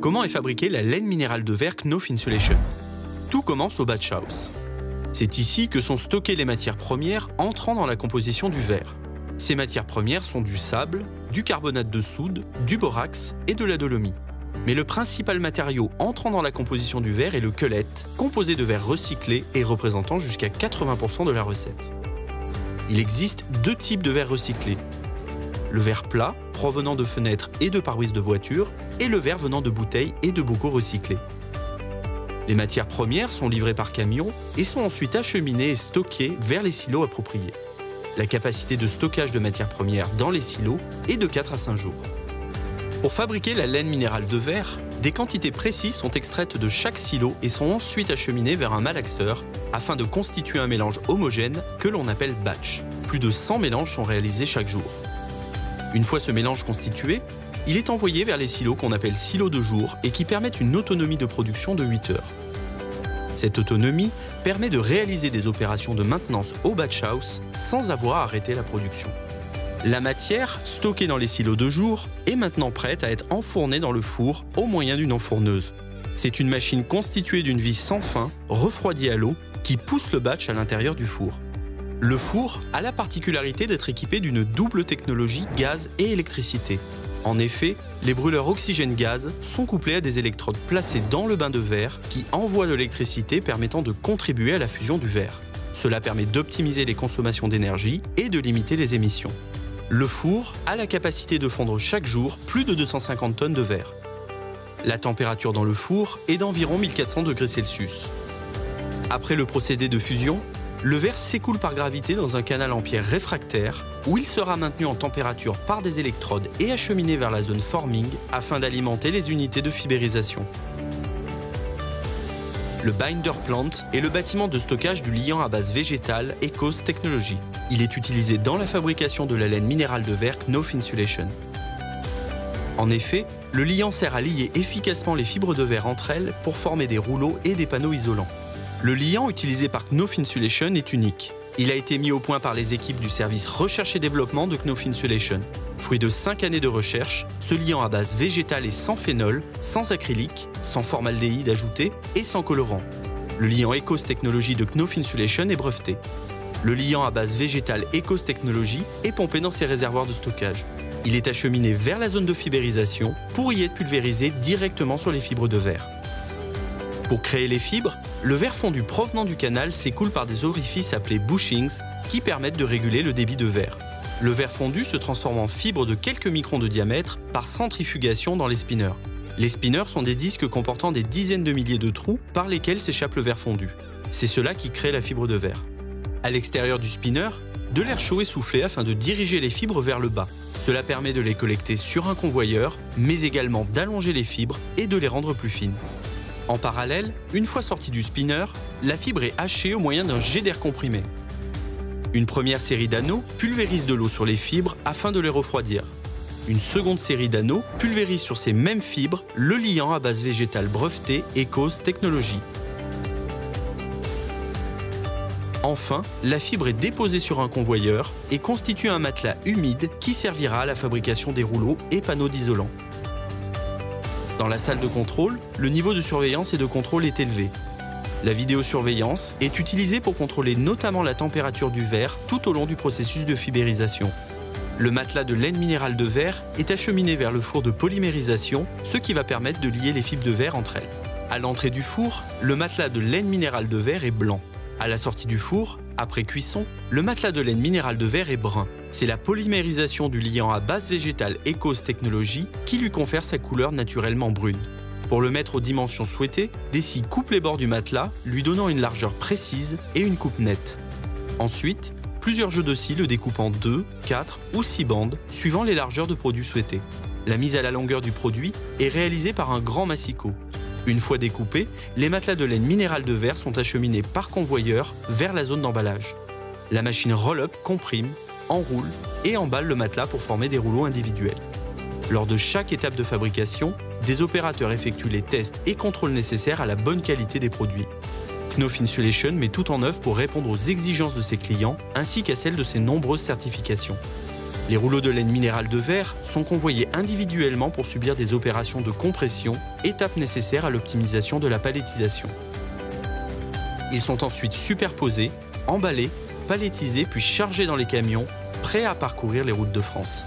Comment est fabriquée la laine minérale de verre Knauf Insulation? Tout commence au batch house. C'est ici que sont stockées les matières premières entrant dans la composition du verre. Ces matières premières sont du sable, du carbonate de soude, du borax et de la dolomie. Mais le principal matériau entrant dans la composition du verre est le cullet, composé de verre recyclé et représentant jusqu'à 80% de la recette. Il existe deux types de verre recyclés. Le verre plat, provenant de fenêtres et de pare-brises de voitures, et le verre venant de bouteilles et de bocaux recyclés. Les matières premières sont livrées par camion et sont ensuite acheminées et stockées vers les silos appropriés. La capacité de stockage de matières premières dans les silos est de 4 à 5 jours. Pour fabriquer la laine minérale de verre, des quantités précises sont extraites de chaque silo et sont ensuite acheminées vers un malaxeur afin de constituer un mélange homogène que l'on appelle batch. Plus de 100 mélanges sont réalisés chaque jour. Une fois ce mélange constitué, il est envoyé vers les silos qu'on appelle silos de jour et qui permettent une autonomie de production de 8 heures. Cette autonomie permet de réaliser des opérations de maintenance au batch house sans avoir à arrêter la production. La matière, stockée dans les silos de jour, est maintenant prête à être enfournée dans le four au moyen d'une enfourneuse. C'est une machine constituée d'une vis sans fin, refroidie à l'eau, qui pousse le batch à l'intérieur du four. Le four a la particularité d'être équipé d'une double technologie gaz et électricité. En effet, les brûleurs oxygène-gaz sont couplés à des électrodes placées dans le bain de verre qui envoient de l'électricité permettant de contribuer à la fusion du verre. Cela permet d'optimiser les consommations d'énergie et de limiter les émissions. Le four a la capacité de fondre chaque jour plus de 250 tonnes de verre. La température dans le four est d'environ 1400 degrés Celsius. Après le procédé de fusion, le verre s'écoule par gravité dans un canal en pierre réfractaire où il sera maintenu en température par des électrodes et acheminé vers la zone forming afin d'alimenter les unités de fibérisation. Le binder plant est le bâtiment de stockage du liant à base végétale ECOS Technology. Il est utilisé dans la fabrication de la laine minérale de verre Knauf Insulation. En effet, le liant sert à lier efficacement les fibres de verre entre elles pour former des rouleaux et des panneaux isolants. Le liant utilisé par Knauf Insulation est unique. Il a été mis au point par les équipes du service recherche et développement de Knauf Insulation. Fruit de 5 années de recherche, ce liant à base végétale est sans phénol, sans acrylique, sans formaldéhyde ajouté et sans colorant. Le liant ECOS Technology de Knauf Insulation est breveté. Le liant à base végétale ECOS Technology est pompé dans ses réservoirs de stockage. Il est acheminé vers la zone de fibérisation pour y être pulvérisé directement sur les fibres de verre. Pour créer les fibres, le verre fondu provenant du canal s'écoule par des orifices appelés bushings qui permettent de réguler le débit de verre. Le verre fondu se transforme en fibre de quelques microns de diamètre par centrifugation dans les spinners. Les spinners sont des disques comportant des dizaines de milliers de trous par lesquels s'échappe le verre fondu. C'est cela qui crée la fibre de verre. À l'extérieur du spinner, de l'air chaud est soufflé afin de diriger les fibres vers le bas. Cela permet de les collecter sur un convoyeur, mais également d'allonger les fibres et de les rendre plus fines. En parallèle, une fois sortie du spinner, la fibre est hachée au moyen d'un jet d'air comprimé. Une première série d'anneaux pulvérise de l'eau sur les fibres afin de les refroidir. Une seconde série d'anneaux pulvérise sur ces mêmes fibres le liant à base végétale breveté ECOS Technology. Enfin, la fibre est déposée sur un convoyeur et constitue un matelas humide qui servira à la fabrication des rouleaux et panneaux d'isolant. Dans la salle de contrôle, le niveau de surveillance et de contrôle est élevé. La vidéosurveillance est utilisée pour contrôler notamment la température du verre tout au long du processus de fibérisation. Le matelas de laine minérale de verre est acheminé vers le four de polymérisation, ce qui va permettre de lier les fibres de verre entre elles. À l'entrée du four, le matelas de laine minérale de verre est blanc. À la sortie du four, après cuisson, le matelas de laine minérale de verre est brun. C'est la polymérisation du liant à base végétale ECOS Technology qui lui confère sa couleur naturellement brune. Pour le mettre aux dimensions souhaitées, des scies coupent les bords du matelas, lui donnant une largeur précise et une coupe nette. Ensuite, plusieurs jeux de scies le découpent en 2, 4 ou 6 bandes, suivant les largeurs de produit souhaitées. La mise à la longueur du produit est réalisée par un grand massicot. Une fois découpés, les matelas de laine minérale de verre sont acheminés par convoyeur vers la zone d'emballage. La machine roll-up comprime, enroule et emballe le matelas pour former des rouleaux individuels. Lors de chaque étape de fabrication, des opérateurs effectuent les tests et contrôles nécessaires à la bonne qualité des produits. Knauf Insulation met tout en œuvre pour répondre aux exigences de ses clients ainsi qu'à celles de ses nombreuses certifications. Les rouleaux de laine minérale de verre sont convoyés individuellement pour subir des opérations de compression, étape nécessaire à l'optimisation de la palettisation. Ils sont ensuite superposés, emballés, palettisés puis chargés dans les camions, prêts à parcourir les routes de France.